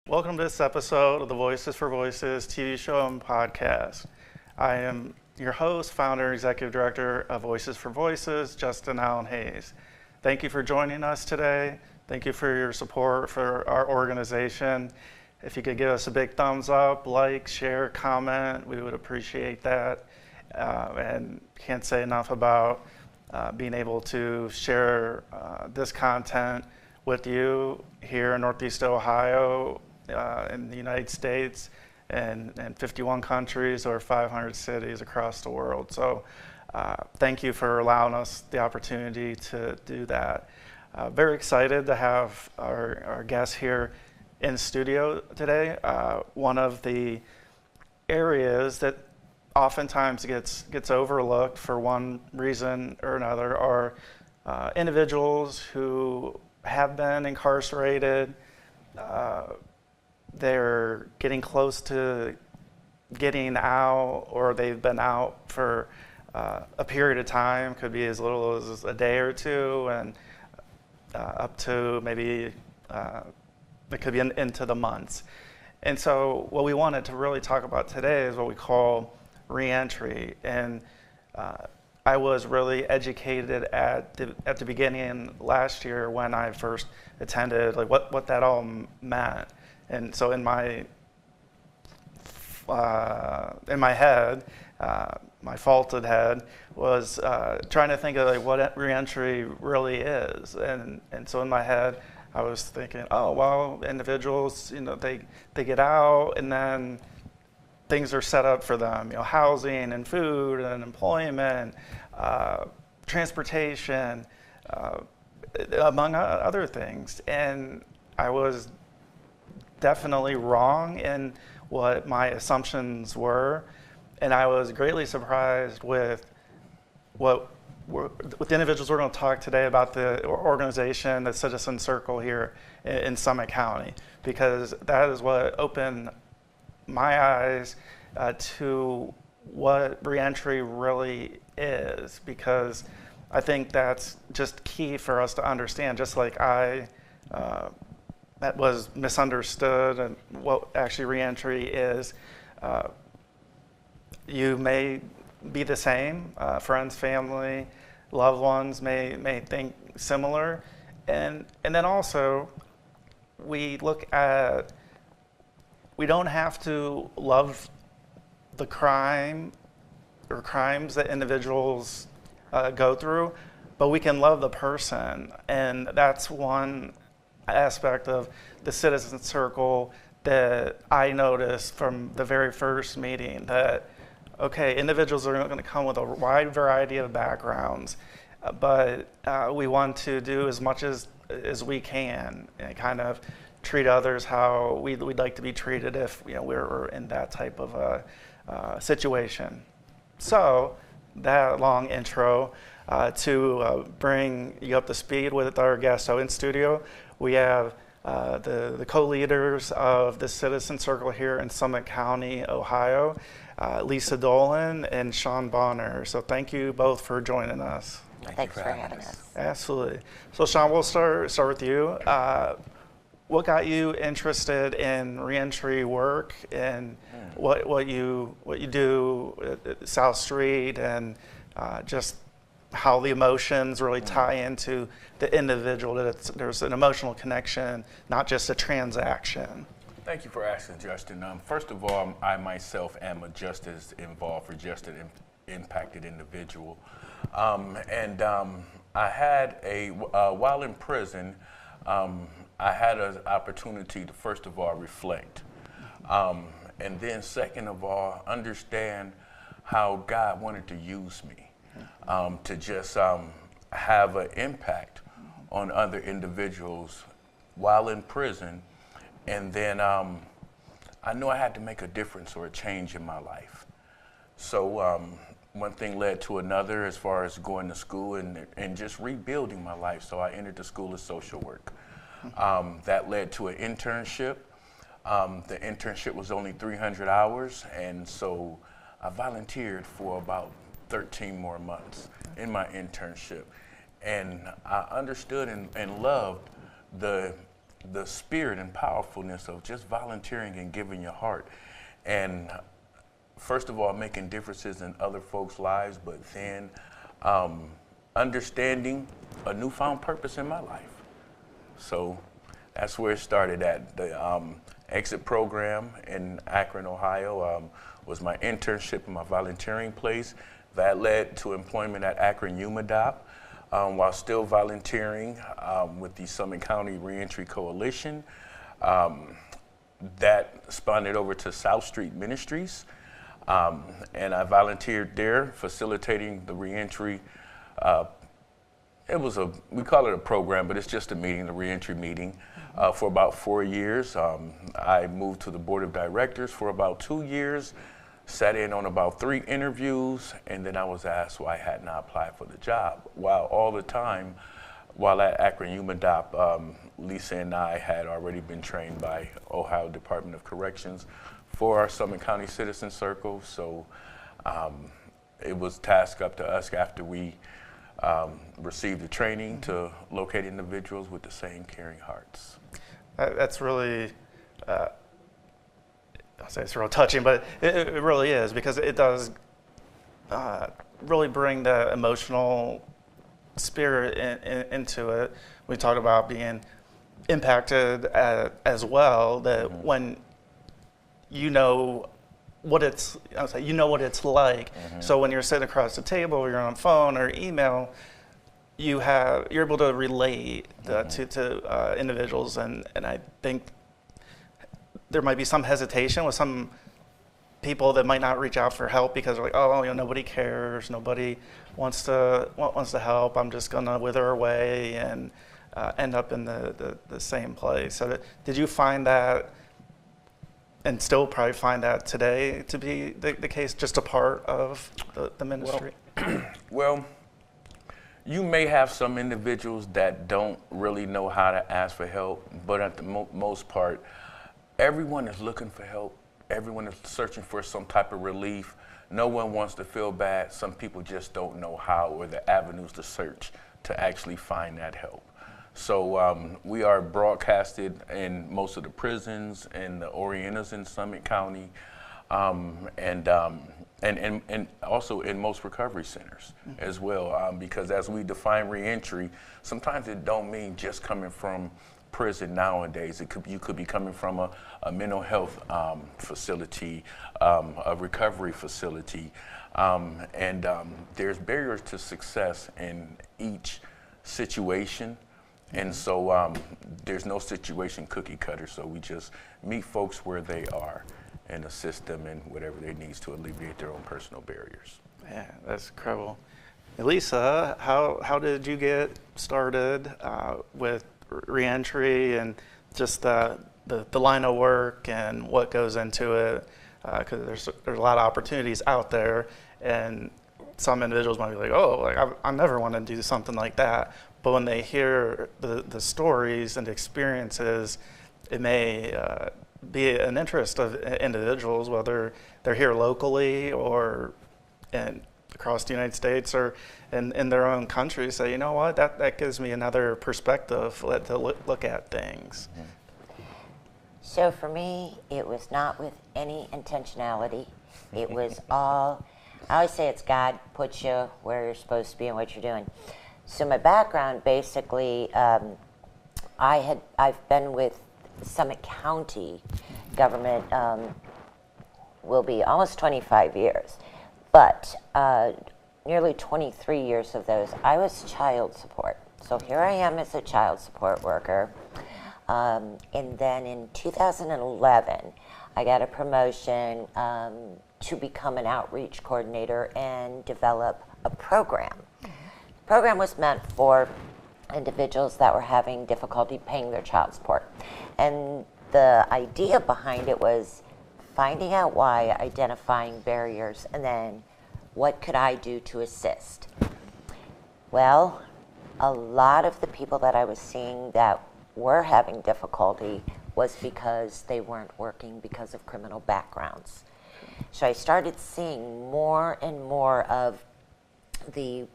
Welcome to this episode of the Voices for Voices TV show and podcast. I am your host, founder, and executive director of Voices for Voices, Justin Allen Hayes. Thank you for joining us today. Thank you for your support for our organization. If you could give us a big thumbs up, like, share, comment, we would appreciate that. And can't say enough about being able to share this content with you here in Northeast Ohio, in the United States, and 51 countries or 500 cities across the world. So thank you for allowing us the opportunity to do that. Very excited to have our guest here in studio today. One of the areas that oftentimes gets overlooked for one reason or another are individuals who have been incarcerated. They're getting close to getting out, or they've been out for a period of time. Could be as little as a day or two, and up to maybe it could be into the months. And so what we wanted to really talk about today is what we call reentry. And I was really educated at the beginning last year when I first attended, like what that all meant. And so in my head, my faulted head was trying to think of like what reentry really is. And so in my head, I was thinking, oh, well, individuals, they get out and then things are set up for them, housing and food and employment, transportation, among other things. And I was definitely wrong in what my assumptions were, and I was greatly surprised with the individuals we're going to talk today about, the organization, the Citizen Circle here in Summit County, because that is what opened my eyes to what reentry really is, because I think that's just key for us to understand, just like that was misunderstood and what actually reentry is. You may be the same, friends, family, loved ones may think similar, and then also we look at, we don't have to love the crime or crimes that individuals go through, but we can love the person. And that's one aspect of the Citizen Circle that I noticed from the very first meeting, that, okay, individuals are going to come with a wide variety of backgrounds, but we want to do as much as we can and kind of treat others how we'd like to be treated if we're in that type of a situation. So that long intro to bring you up to speed with our guest. So in studio, we have the co-leaders of the Citizen Circle here in Summit County, Ohio, Lisa Dolan and Shawn Bonner. So thank you both for joining us. Thanks for having us. Absolutely. So Shawn, we'll start with you. What got you interested in reentry work, and what you do at South Street, and just how the emotions really tie into the individual, that there's an emotional connection, not just a transaction? Thank you for asking, Justin. First of all, I myself am a justice involved for justice impacted individual. I had while in prison, I had an opportunity to, first of all, reflect. And then second of all, understand how God wanted to use me to just have an impact on other individuals while in prison. And then I knew I had to make a difference or a change in my life. So one thing led to another as far as going to school and just rebuilding my life. So I entered the School of Social Work. That led to an internship. The internship was only 300 hours, and so I volunteered for about 13 more months in my internship. And I understood and loved the the spirit and powerfulness of just volunteering and giving your heart. And first of all, making differences in other folks' lives, but then understanding a newfound purpose in my life. So that's where it started at. The exit program in Akron, Ohio was my internship and my volunteering place. That led to employment at Akron UMADOP while still volunteering with the Summit County Reentry Coalition. That spun it over to South Street Ministries. And I volunteered there facilitating the reentry. We call it a program, but it's just a meeting, the reentry meeting, for about 4 years. I moved to the board of directors for about 2 years, sat in on about 3 interviews, and then I was asked why I had not applied for the job. While all the time, while at Akron UMADOP, Lisa and I had already been trained by Ohio Department of Corrections for our Summit County Citizen Circle. So it was tasked up to us after we received the training to locate individuals with the same caring hearts. That's really, I'll say it's real touching, but it really is, because it does really bring the emotional spirit into it. We talk about being impacted as well, that when you know what it's like. So when you're sitting across the table, or you're on phone or email, you're able to relate to individuals, and I think there might be some hesitation with some people that might not reach out for help because they're like, oh, nobody cares, nobody wants to help. I'm just gonna wither away and end up in the same place. So did you find that, and still probably find that today to be the case, just a part of the ministry? Well, you may have some individuals that don't really know how to ask for help, but at the most part, everyone is looking for help. Everyone is searching for some type of relief. No one wants to feel bad. Some people just don't know how or the avenues to search to actually find that help. So we are broadcasted in most of the prisons and the Orientas in Summit County, and also in most recovery centers as well, because as we define reentry, sometimes it don't mean just coming from prison nowadays. You could be coming from a mental health facility, a recovery facility, and there's barriers to success in each situation. And so there's no situation cookie cutter, so we just meet folks where they are and assist them in whatever they need to alleviate their own personal barriers. Yeah, that's incredible. Lisa, how did you get started with reentry and just the line of work and what goes into it? Because there's a lot of opportunities out there, and some individuals might be like, oh, like I never want to do something like that. But when they hear the stories and the experiences, it may be an interest of individuals, whether they're here locally or across the United States or in their own country. Say, you know what, that gives me another perspective to look at things. So for me, it was not with any intentionality. It was all, I always say it's God puts you where you're supposed to be and what you're doing. So my background, basically, I've been with Summit County government, will be almost 25 years, but nearly 23 years of those, I was child support. So here I am as a child support worker, and then in 2011, I got a promotion to become an outreach coordinator and develop a program. The program was meant for individuals that were having difficulty paying their child support. And the idea behind it was finding out why, identifying barriers, and then what could I do to assist? Well, a lot of the people that I was seeing that were having difficulty was because they weren't working because of criminal backgrounds. So I started seeing more and more of the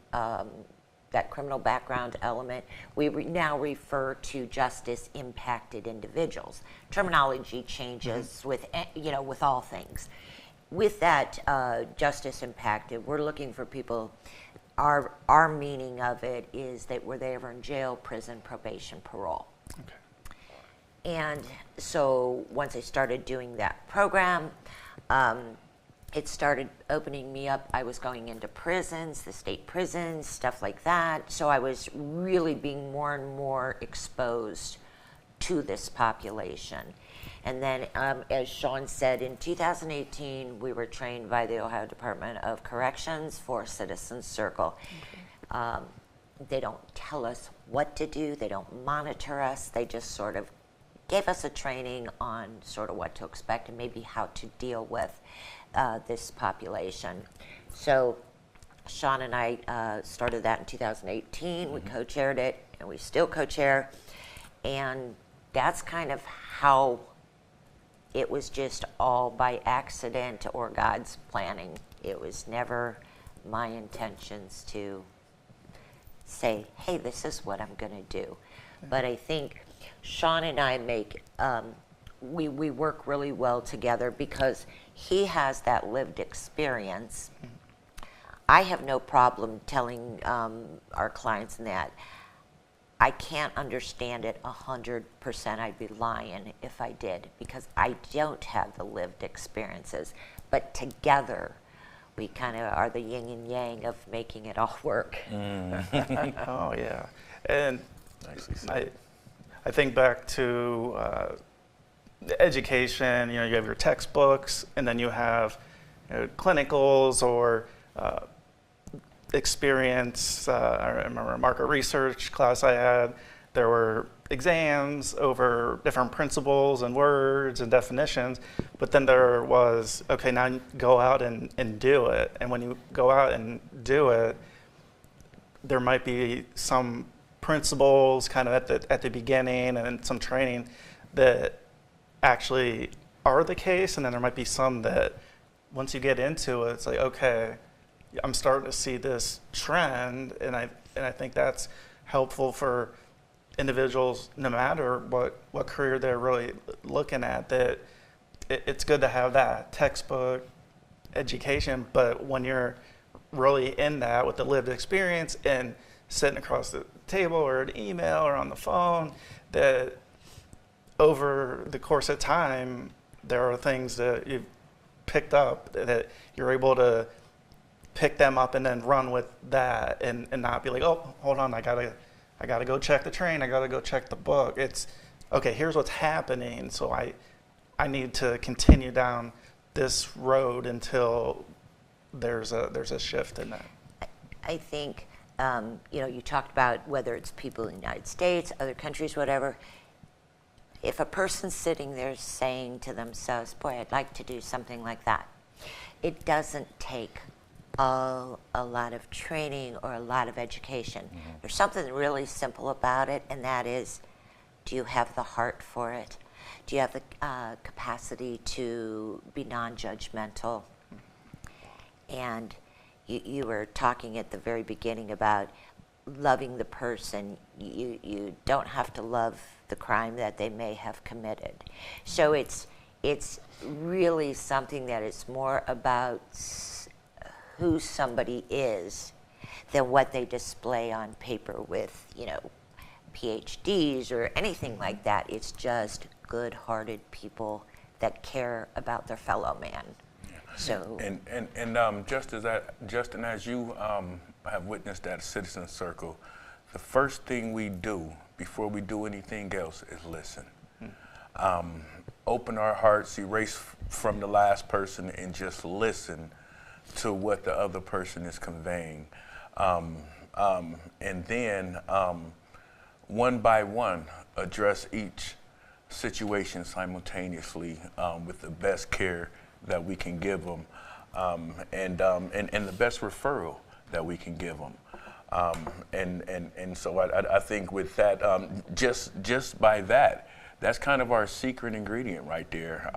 that criminal background element, we now refer to justice impacted individuals. Terminology changes with, with all things. With that justice impacted, we're looking for people. Our meaning of it is that were they ever in jail, prison, probation, parole. Okay. And so once I started doing that program, it started opening me up. I was going into prisons, the state prisons, stuff like that. So I was really being more and more exposed to this population. And then, as Shawn said, in 2018, we were trained by the Ohio Department of Corrections for Citizen Circle. Okay. They don't tell us what to do. They don't monitor us. They just sort of gave us a training on sort of what to expect and maybe how to deal with this population. So Shawn and I started that in 2018. We co-chaired it, and we still co-chair. And that's kind of how it was, just all by accident or God's planning. It was never my intentions to say, hey, this is what I'm going to do. But I think Shawn and I make, we work really well together because he has that lived experience. I have no problem telling our clients that I can't understand it 100%. I'd be lying if I did, because I don't have the lived experiences. But together, we kind of are the yin and yang of making it all work. Oh, yeah. And Nicely said. I think back to education. You have your textbooks, and then you have clinicals or experience. I remember a market research class I had. There were exams over different principles and words and definitions, but then there was, okay, now go out and do it. And when you go out and do it, there might be some principles kind of at the beginning and some training that actually are the case, and then there might be some that once you get into it, it's like, okay, I'm starting to see this trend, and I think that's helpful for individuals no matter what career they're really looking at, that it's good to have that textbook education, but when you're really in that with the lived experience and sitting across the table or an email or on the phone, that over the course of time, there are things that you've picked up that you're able to pick them up and then run with that and not be like, oh, hold on, I gotta go check the train, I gotta go check the book. It's, okay, here's what's happening, so I need to continue down this road until there's a shift in that. I think, you talked about whether it's people in the United States, other countries, whatever. If a person's sitting there saying to themselves, boy, I'd like to do something like that, it doesn't take a lot of training or a lot of education. Mm-hmm. There's something really simple about it, and that is, do you have the heart for it? Do you have the capacity to be non-judgmental? And you were talking at the very beginning about loving the person. You don't have to love the crime that they may have committed. So it's really something that is more about who somebody is than what they display on paper with, PhDs or anything like that. It's just good-hearted people that care about their fellow man. Yeah. So and Justin, as you have witnessed at Citizen Circle, the first thing we do before we do anything else is listen. Open our hearts, erase from the last person, and just listen to what the other person is conveying. And then one by one, address each situation simultaneously with the best care that we can give them, and the best referral that we can give them. And so I think with that, just by that, that's kind of our secret ingredient right there.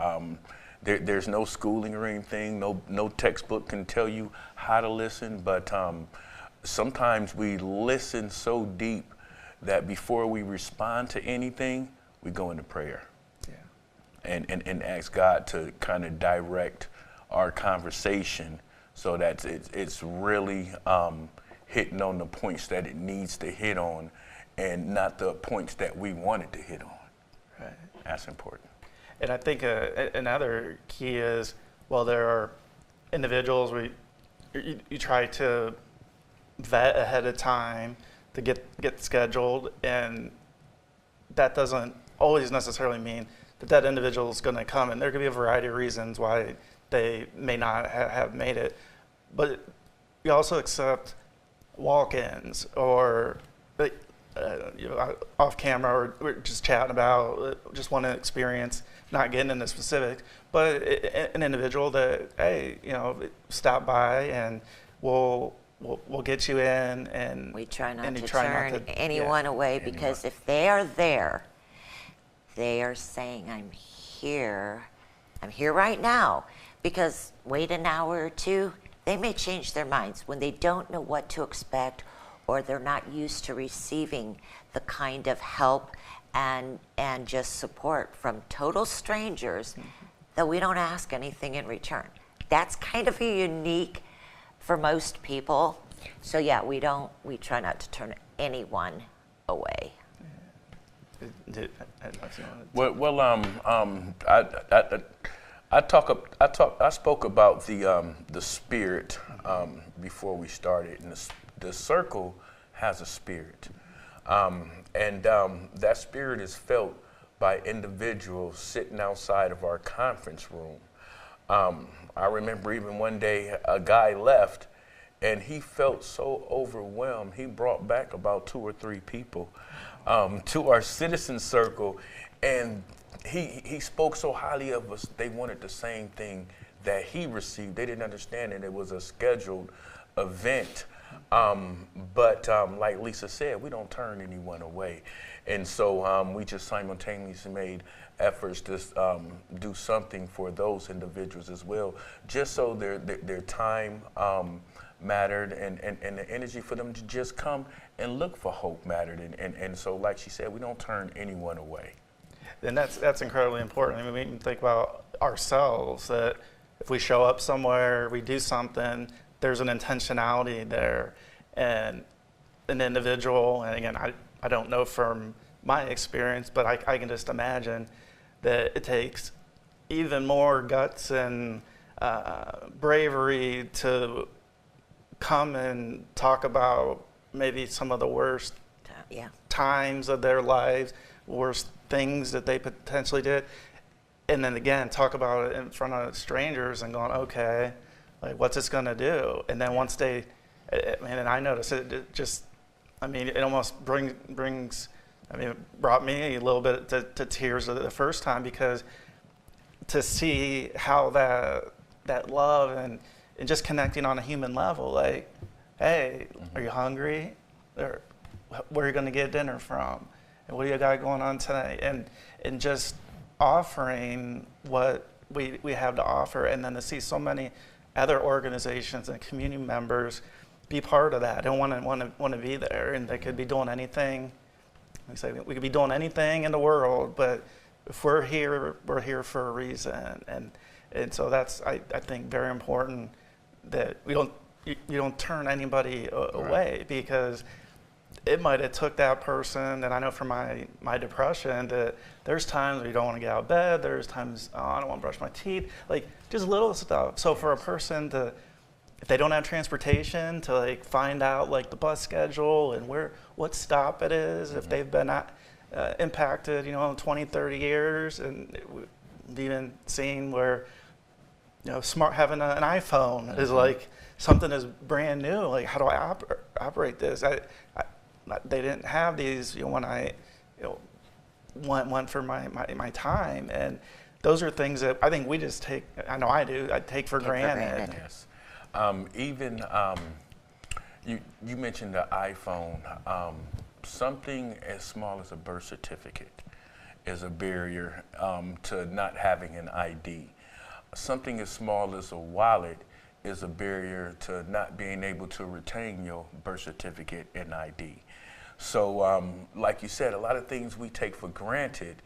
There's no schooling or anything, no textbook can tell you how to listen, but sometimes we listen so deep that before we respond to anything, we go into prayer. Yeah. And ask God to kind of direct our conversation so that it's really hitting on the points that it needs to hit on and not the points that we want it to hit on. Right. That's important. And I think another key is, well, there are individuals you try to vet ahead of time to get scheduled, and that doesn't always necessarily mean that individual is going to come, and there could be a variety of reasons why they may not have made it. But you also accept walk-ins or off camera, or we're just chatting about, just want to experience, not getting into specifics, but an individual that, hey, stop by and we'll get you in, and we try not to turn anyone away, because if they are there, they are saying, I'm here right now. Because wait an hour or two, they may change their minds when they don't know what to expect, or they're not used to receiving the kind of help and just support from total strangers that we don't ask anything in return. That's kind of unique for most people. So yeah, we try not to turn anyone away. I spoke about the spirit before we started, and the circle has a spirit, and that spirit is felt by individuals sitting outside of our conference room. I remember even one day a guy left, and he felt so overwhelmed. He brought back about 2 or 3 people to our citizen circle, and he spoke so highly of us. They wanted the same thing that he received. They didn't understand that it was a scheduled event. But like Lisa said, we don't turn anyone away. And so we just simultaneously made efforts to do something for those individuals as well, just so their time mattered, and the energy for them to just come and look for hope mattered. And so, like she said, we don't turn anyone away. And that's incredibly important. I mean, we can think about ourselves, that if we show up somewhere, we do something, there's an intentionality there, and an individual, and again, I don't know from my experience, but I can just imagine that it takes even more guts and bravery to come and talk about maybe some of the worst times of their lives, worst things that they potentially did, and then again talk about it in front of strangers and going, okay, like, what's this going to do? And then once they, and I noticed it just, it almost brings, it brought me a little bit to tears the first time, because to see how that love and just connecting on a human level, like, hey, are you hungry? Or where are you going to get dinner from? And what do you got going on tonight? And just offering what we have to offer, and then to see so many other organizations and community members be part of that and want to be there, and they could be doing anything. We could be doing anything in the world, but if we're here for a reason, and so that's I think very important, that you don't turn anybody away, because it might have took that person, and I know from my depression that there's times where you don't want to get out of bed, there's times, I don't want to brush my teeth, like just little stuff. So for a person to, if they don't have transportation, to like find out like the bus schedule and what stop it is, if they've been impacted, 20, 30 years, and we've even seen where, having an iPhone is like something is brand new. Like, how do I operate this? They didn't have these when I went for my time, and those are things that I think we just take. I know I do. I take for granted. Yes. Even you mentioned the iPhone. Something as small as a birth certificate is a barrier to not having an ID. Something as small as a wallet is a barrier to not being able to retain your birth certificate and ID. So, like you said, a lot of things we take for granted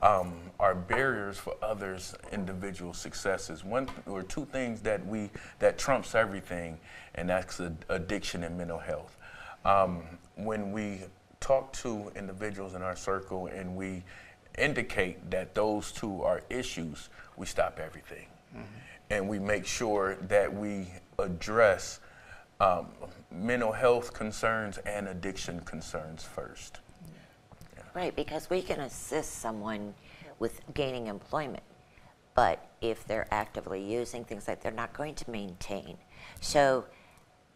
are barriers for others' individual successes. One or two things that trumps everything, and that's addiction and mental health. When we talk to individuals in our circle and we indicate that those two are issues, we stop everything. And we make sure that we address mental health concerns and addiction concerns first. Right, because we can assist someone with gaining employment, but if they're actively using things like, they're not going to maintain. So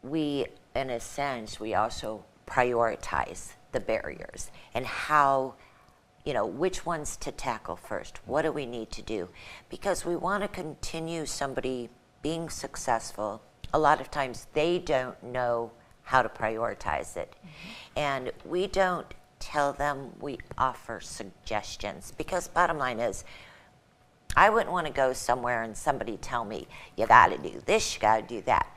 we, in a sense, we also prioritize the barriers and how, which ones to tackle first. What do we need to do? Because we want to continue somebody being successful. A lot of times they don't know how to prioritize it. And we don't tell them, we offer suggestions. Because bottom line is, I wouldn't want to go somewhere and somebody tell me, you got to do this, you got to do that.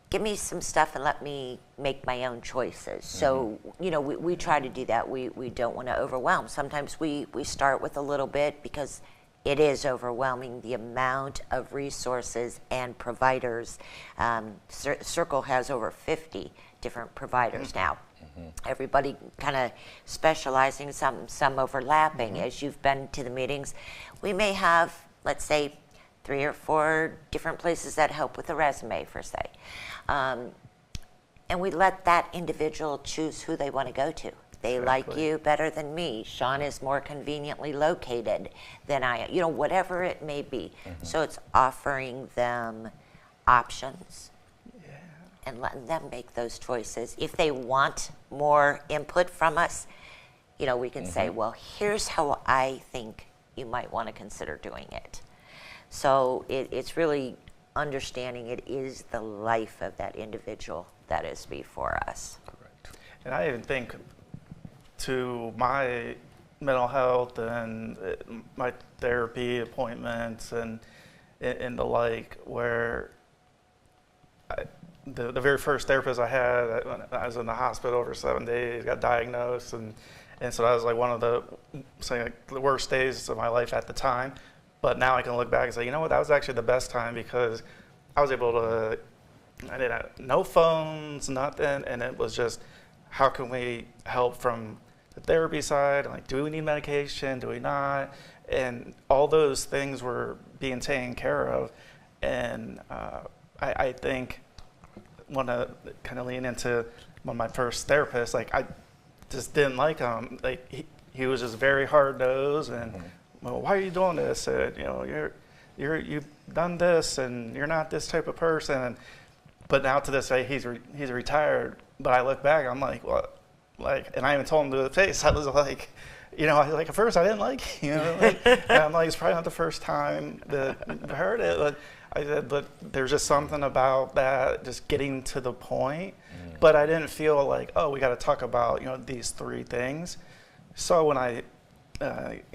Give me some stuff and let me make my own choices. So, we try to do that. We don't want to overwhelm. Sometimes we start with a little bit because it is overwhelming, the amount of resources and providers. Circle has over 50 different providers now. Everybody kind of specializing, some overlapping. As you've been to the meetings, we may have, let's say, 3 or 4 different places that help with the resume, per se. And we let that individual choose who they want to go to. They like you better than me. Shawn is more conveniently located than I am. Whatever it may be. So it's offering them options and letting them make those choices. If they want more input from us, we can say, well, here's how I think you might want to consider doing it. So it's really understanding it is the life of that individual that is before us. Correct. And I even think to my mental health and my therapy appointments and the like, where the very first therapist I had, I was in the hospital for 7 days, got diagnosed, and so that was like one of the worst days of my life at the time. But now I can look back and say, you know what, that was actually the best time, because I was able to, I didn't have no phones, nothing, and it was just, how can we help from the therapy side? Like, do we need medication? Do we not? And all those things were being taken care of. And I think, want to kind of lean into one of my first therapists, like, I just didn't like him. Like, he was just very hard-nosed, and well, why are you doing this? And, you've done this, and you're not this type of person. But now to this day, he's retired. But I look back, I'm like, what? Like, and I even told him to the face. I was like, at first I didn't like you. And I'm like, it's probably not the first time that I heard it. But I said, but there's just something about that, just getting to the point. But I didn't feel like, oh, we got to talk about these 3 things. So when I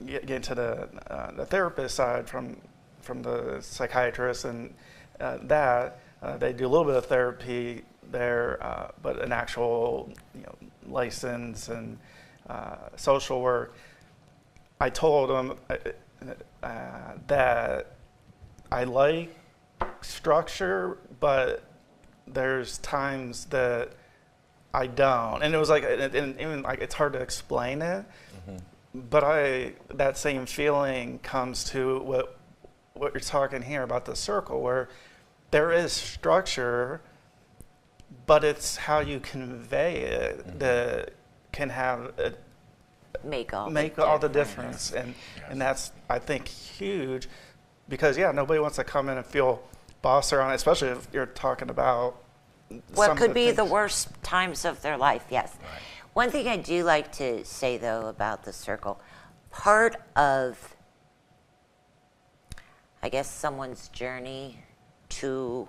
get into the therapist side from the psychiatrist and they do a little bit of therapy there, but an actual license and social work. I told them that I like structure, but there's times that I don't, and it was like, and even like it's hard to explain it. But that same feeling comes to what you're talking here about the circle, where there is structure, but it's how you convey it that can have make all the difference. And that's, I think, huge, because nobody wants to come in and feel bossed around, especially if you're talking about what could be the worst times of their life. Yes. Right. One thing I do like to say, though, about the circle, part of, I guess, someone's journey to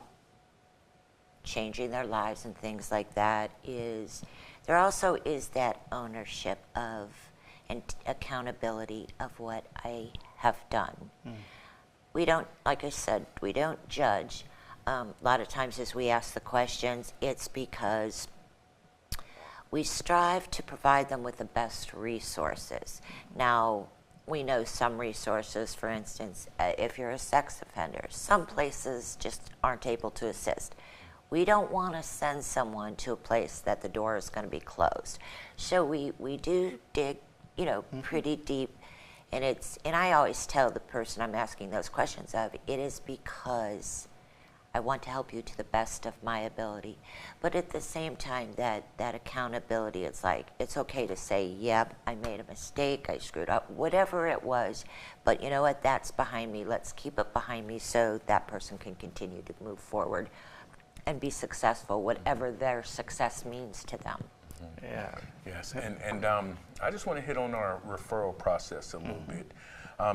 changing their lives and things like that is, there also is that ownership of and accountability of what I have done. We don't, like I said, we don't judge. a lot of times as we ask the questions, it's because we strive to provide them with the best resources. Now, we know some resources, for instance, if you're a sex offender, some places just aren't able to assist. We don't want to send someone to a place that the door is going to be closed. So we do dig, pretty deep. And I always tell the person I'm asking those questions of, it is because I want to help you to the best of my ability. But at the same time, that accountability, it's like, it's okay to say, yep, I made a mistake, I screwed up, whatever it was. But you know what, that's behind me. Let's keep it behind me so that person can continue to move forward and be successful, whatever their success means to them. Yeah. Yes, and I just want to hit on our referral process a little bit.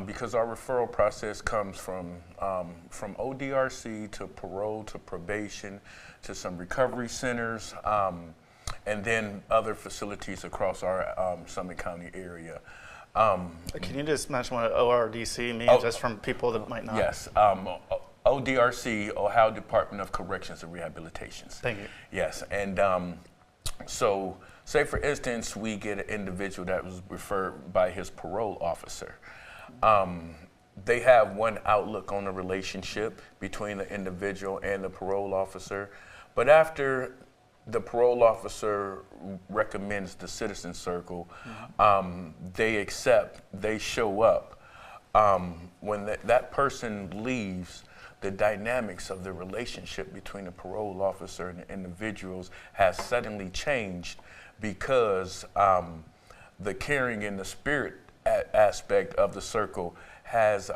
Because our referral process comes from ODRC to parole to probation to some recovery centers and then other facilities across our Summit County area. Can you just mention what ORDC means, just from people that might not? Yes, ODRC, Ohio Department of Corrections and Rehabilitation. Thank you. Yes, and so say for instance we get an individual that was referred by his parole officer. They have one outlook on the relationship between the individual and the parole officer, but after the parole officer recommends the citizen circle, they accept, they show up. When that person leaves, the dynamics of the relationship between the parole officer and the individuals has suddenly changed because the caring and the spirit aspect of the circle has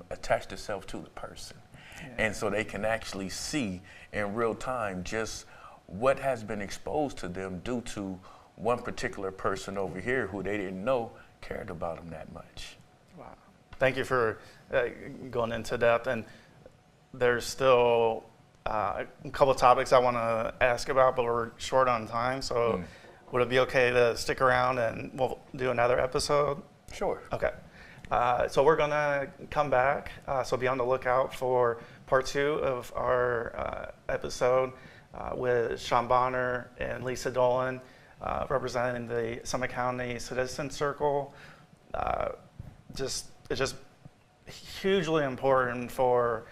attached itself to the person. Yeah. And so they can actually see in real time just what has been exposed to them due to one particular person over here who they didn't know cared about them that much. Wow. Thank you for going into depth. And there's still a couple of topics I want to ask about, but we're short on time. So would it be okay to stick around and we'll do another episode? Sure. Okay. So we're going to come back. So be on the lookout for part 2 of our episode with Shawn Bonner and Lisa Dolan representing the Summit County Citizen Circle. It's just hugely important for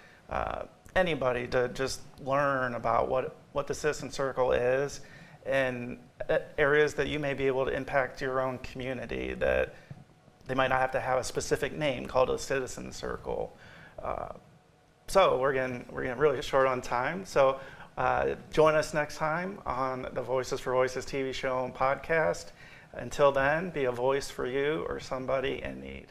anybody to just learn about what the Citizen Circle is and areas that you may be able to impact your own community, that they might not have to have a specific name called a Citizen Circle. So we're getting really short on time. So join us next time on the Voices for Voices TV show and podcast. Until then, be a voice for you or somebody in need.